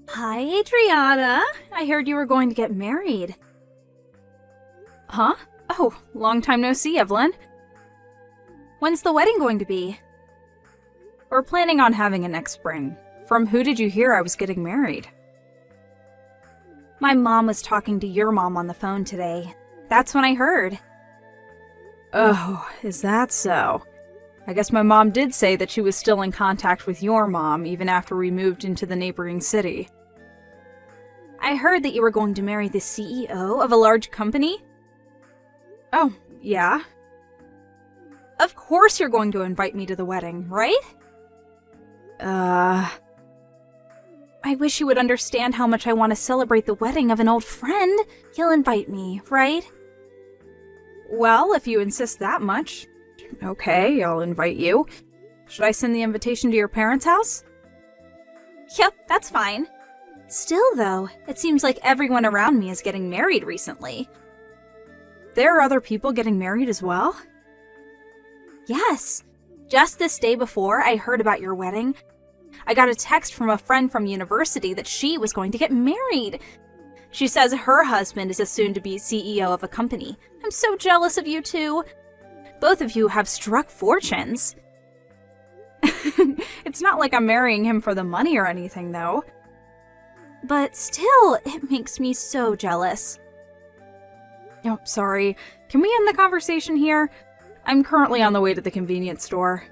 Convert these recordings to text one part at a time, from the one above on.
Hi, Adriana. I heard you were going to get married. Huh? Oh, long time no see, Evelyn. When's the wedding going to be? We're planning on having it next spring. From who did you hear I was getting married? My mom was talking to your mom on the phone today. That's when I heard. Oh, is that so? I guess my mom did say that she was still in contact with your mom even after we moved into the neighboring city. I heard that you were going to marry the CEO of a large company. Oh, yeah? Of course you're going to invite me to the wedding, right? I wish you would understand how much I want to celebrate the wedding of an old friend. You'll invite me, right? Well, if you insist that much. Okay, I'll invite you. Should I send the invitation to your parents' house? Yep, that's fine. Still, though, it seems like everyone around me is getting married recently. There are other people getting married as well? Yes. Just this day before I heard about your wedding, I got a text from a friend from university that she was going to get married. She says her husband is a soon-to-be CEO of a company. I'm so jealous of you two. Both of you have struck fortunes. It's not like I'm marrying him for the money or anything, though. But still, it makes me so jealous. Oh, sorry. Can we end the conversation here? I'm currently on the way to the convenience store.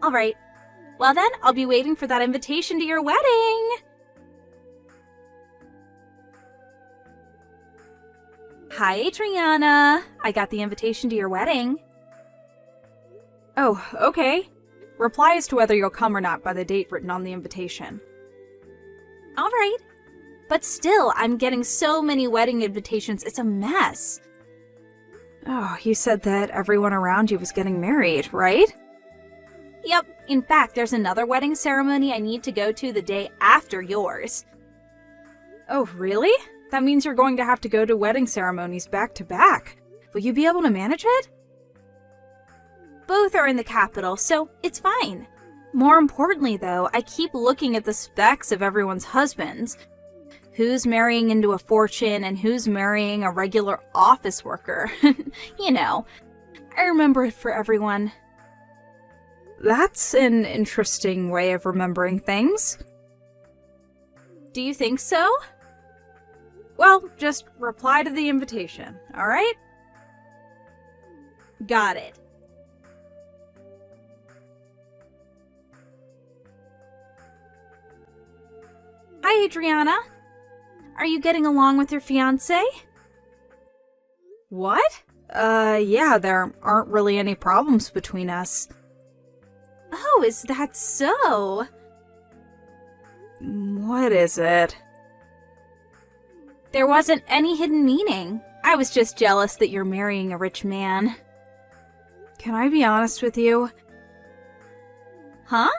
Alright. Well then, I'll be waiting for that invitation to your wedding! Hi, Adriana. I got the invitation to your wedding. Oh, okay. Reply as to whether you'll come or not by the date written on the invitation. Alright. But still, I'm getting so many wedding invitations, it's a mess. Oh, you said that everyone around you was getting married, right? Yep. In fact, there's another wedding ceremony I need to go to the day after yours. Oh, really? That means you're going to have to go to wedding ceremonies back to back. Will you be able to manage it? Both are in the capital, so it's fine. More importantly, though, I keep looking at the specs of everyone's husbands. Who's marrying into a fortune and who's marrying a regular office worker. You know, I remember it for everyone. That's an interesting way of remembering things. Do you think so? Well, just reply to the invitation, alright? Got it. Hi, Adriana. Are you getting along with your fiancé? What? Yeah, there aren't really any problems between us. Oh, is that so? What is it? There wasn't any hidden meaning. I was just jealous that you're marrying a rich man. Can I be honest with you? Huh?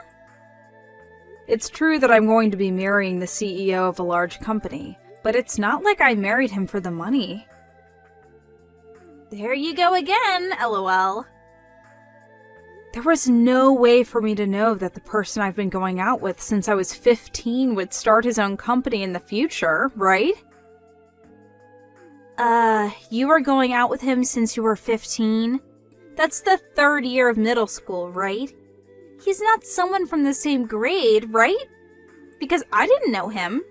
It's true that I'm going to be marrying the CEO of a large company, but it's not like I married him for the money. There you go again, LOL. There was no way for me to know that the person I've been going out with since I was 15 would start his own company in the future, right? You were going out with him since you were 15? That's the 3rd year of middle school, right? He's not someone from the same grade, right? Because I didn't know him.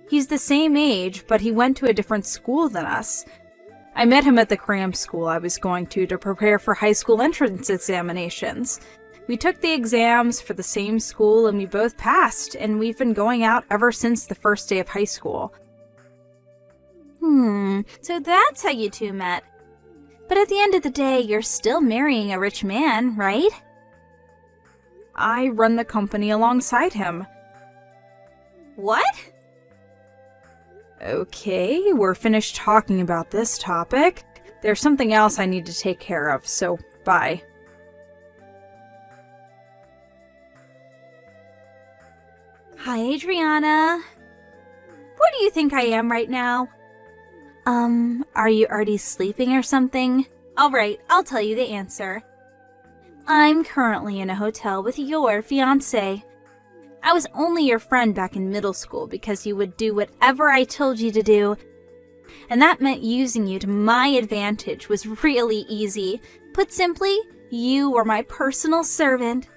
He's the same age, but he went to a different school than us. I met him at the cram school I was going to prepare for high school entrance examinations. We took the exams for the same school and we both passed, and we've been going out ever since the first day of high school. So that's how you two met. But at the end of the day, you're still marrying a rich man, right? I run the company alongside him. What? Okay, we're finished talking about this topic. There's something else I need to take care of, so bye. Hi, Adriana. What do you think I am right now? Are you already sleeping or something? Alright, I'll tell you the answer. I'm currently in a hotel with your fiancé. I was only your friend back in middle school because you would do whatever I told you to do. And that meant using you to my advantage was really easy. Put simply, you were my personal servant.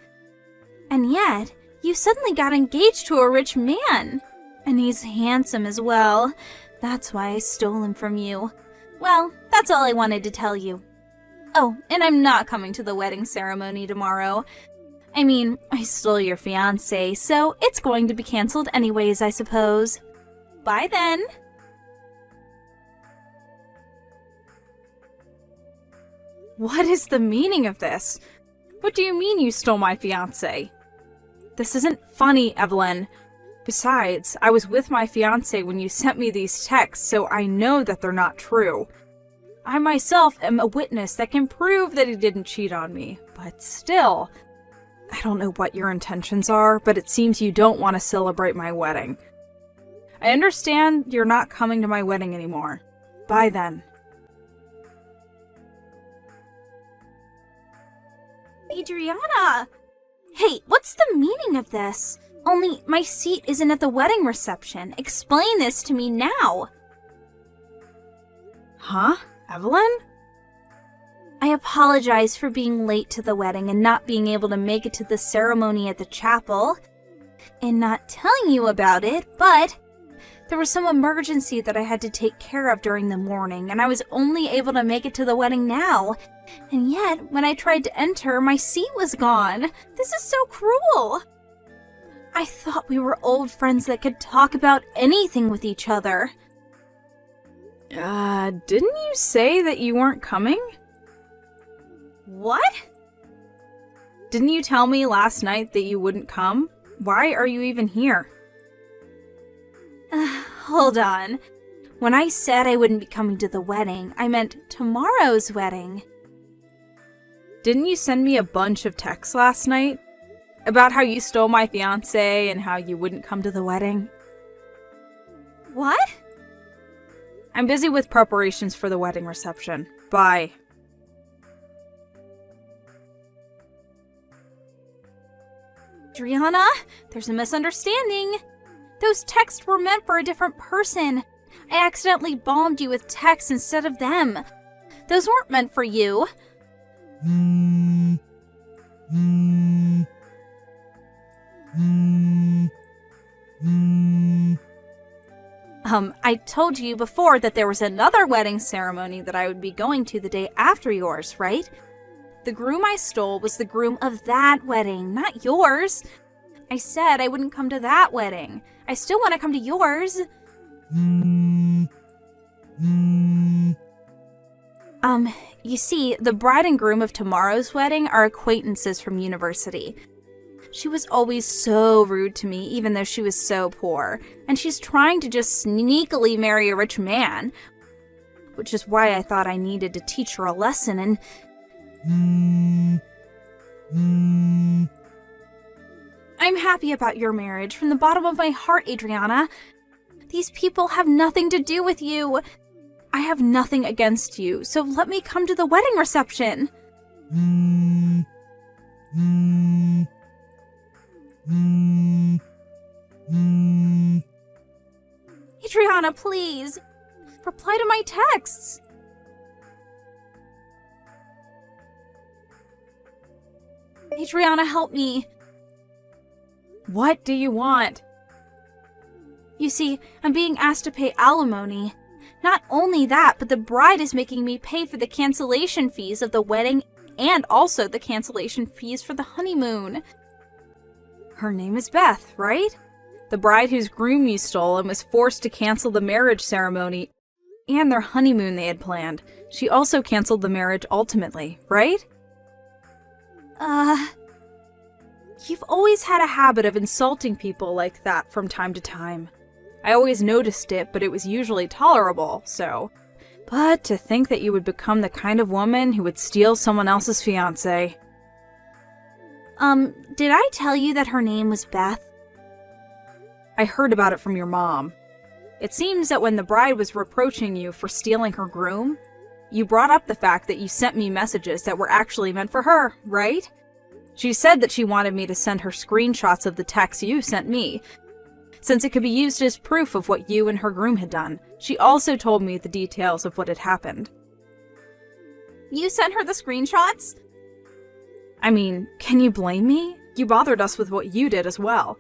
And yet, you suddenly got engaged to a rich man. And he's handsome as well. That's why I stole him from you. Well, that's all I wanted to tell you. Oh, and I'm not coming to the wedding ceremony tomorrow. I mean, I stole your fiancé, so it's going to be canceled anyways, I suppose. Bye then. What is the meaning of this? What do you mean you stole my fiancé? This isn't funny, Evelyn. Besides, I was with my fiancé when you sent me these texts, so I know that they're not true. I myself am a witness that can prove that he didn't cheat on me, but still, I don't know what your intentions are, but it seems you don't want to celebrate my wedding. I understand you're not coming to my wedding anymore. Bye then. Adriana! Hey, what's the meaning of this? Only my seat isn't at the wedding reception. Explain this to me now. Huh? Evelyn? I apologize for being late to the wedding and not being able to make it to the ceremony at the chapel, and not telling you about it, but there was some emergency that I had to take care of during the morning, and I was only able to make it to the wedding now. And yet, when I tried to enter, my seat was gone. This is so cruel. I thought we were old friends that could talk about anything with each other. Didn't you say that you weren't coming? What? Didn't you tell me last night that you wouldn't come? Why are you even here? Hold on. When I said I wouldn't be coming to the wedding, I meant tomorrow's wedding. Didn't you send me a bunch of texts last night? About how you stole my fiancé and how you wouldn't come to the wedding? What? I'm busy with preparations for the wedding reception. Bye. Adriana, there's a misunderstanding. Those texts were meant for a different person. I accidentally bombed you with texts instead of them. Those weren't meant for you. I told you before that there was another wedding ceremony that I would be going to the day after yours, right? The groom I stole was the groom of that wedding, not yours. I said I wouldn't come to that wedding. I still want to come to yours. You see, the bride and groom of tomorrow's wedding are acquaintances from university. She was always so rude to me, even though she was so poor, and she's trying to just sneakily marry a rich man, which is why I thought I needed to teach her a lesson, and I'm happy about your marriage from the bottom of my heart, Adriana. These people have nothing to do with you. I have nothing against you, so let me come to the wedding reception. Adriana, please. Reply to my texts. Adriana, help me. What do you want? You see, I'm being asked to pay alimony. Not only that, but the bride is making me pay for the cancellation fees of the wedding and also the cancellation fees for the honeymoon. Her name is Beth, right? The bride whose groom you stole and was forced to cancel the marriage ceremony and their honeymoon they had planned. She also canceled the marriage ultimately, right? You've always had a habit of insulting people like that from time to time. I always noticed it, but it was usually tolerable, so. But to think that you would become the kind of woman who would steal someone else's fiancé. Did I tell you that her name was Beth? I heard about it from your mom. It seems that when the bride was reproaching you for stealing her groom, you brought up the fact that you sent me messages that were actually meant for her, right? She said that she wanted me to send her screenshots of the text you sent me, since it could be used as proof of what you and her groom had done. She also told me the details of what had happened. You sent her the screenshots? I mean, can you blame me? You bothered us with what you did as well.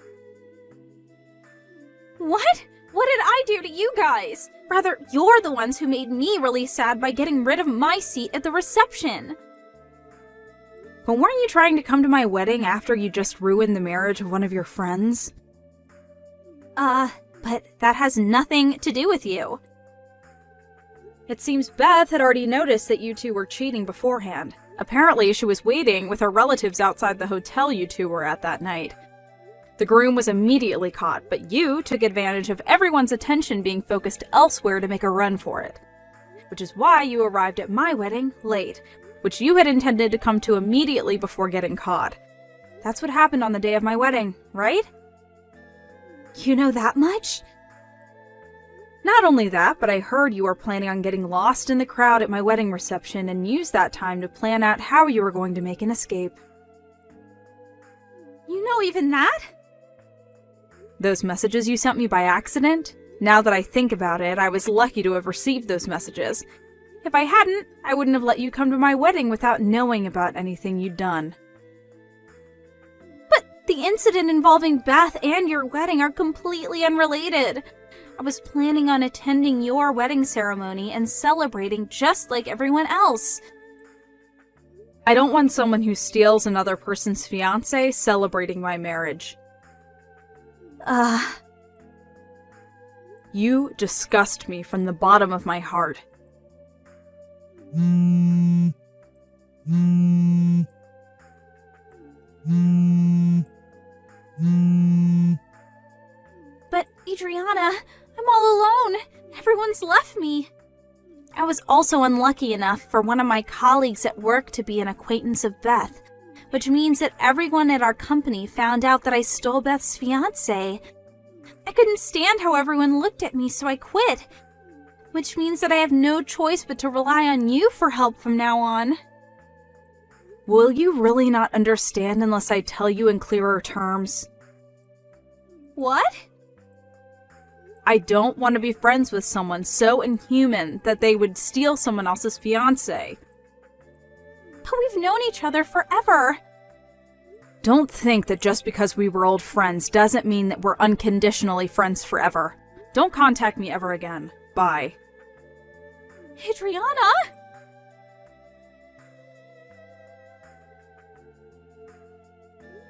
What? What did I do to you guys? Rather, you're the ones who made me really sad by getting rid of my seat at the reception. But weren't you trying to come to my wedding after you just ruined the marriage of one of your friends? But that has nothing to do with you. It seems Beth had already noticed that you two were cheating beforehand. Apparently, she was waiting with her relatives outside the hotel you two were at that night. The groom was immediately caught, but you took advantage of everyone's attention being focused elsewhere to make a run for it. Which is why you arrived at my wedding late, which you had intended to come to immediately before getting caught. That's what happened on the day of my wedding, right? You know that much? Not only that, but I heard you were planning on getting lost in the crowd at my wedding reception and use that time to plan out how you were going to make an escape. You know even that? Those messages you sent me by accident? Now that I think about it, I was lucky to have received those messages. If I hadn't, I wouldn't have let you come to my wedding without knowing about anything you'd done. But the incident involving Beth and your wedding are completely unrelated. I was planning on attending your wedding ceremony and celebrating just like everyone else. I don't want someone who steals another person's fiancé celebrating my marriage. You disgust me from the bottom of my heart. But Adriana, I'm all alone. Everyone's left me. I was also unlucky enough for one of my colleagues at work to be an acquaintance of Beth, which means that everyone at our company found out that I stole Beth's fiancé. I couldn't stand how everyone looked at me, so I quit, which means that I have no choice but to rely on you for help from now on. Will you really not understand unless I tell you in clearer terms? What? I don't want to be friends with someone so inhuman that they would steal someone else's fiancé. But we've known each other forever. Don't think that just because we were old friends doesn't mean that we're unconditionally friends forever. Don't contact me ever again. Bye. Adriana?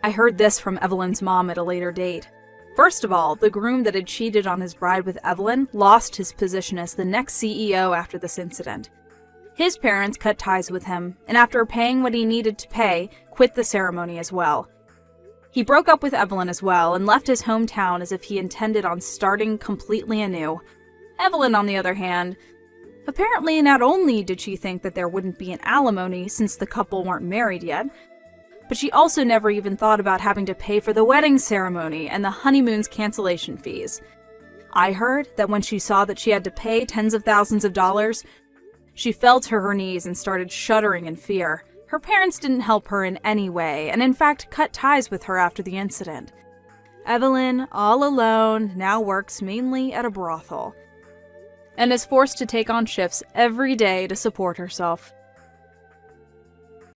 I heard this from Evelyn's mom at a later date. First of all, the groom that had cheated on his bride with Evelyn lost his position as the next CEO after this incident. His parents cut ties with him, and after paying what he needed to pay, quit the ceremony as well. He broke up with Evelyn as well and left his hometown as if he intended on starting completely anew. Evelyn, on the other hand, apparently not only did she think that there wouldn't be an alimony since the couple weren't married yet, but she also never even thought about having to pay for the wedding ceremony and the honeymoon's cancellation fees. I heard that when she saw that she had to pay tens of thousands of dollars, she fell to her knees and started shuddering in fear. Her parents didn't help her in any way, and in fact cut ties with her after the incident. Evelyn, all alone, now works mainly at a brothel, and is forced to take on shifts every day to support herself.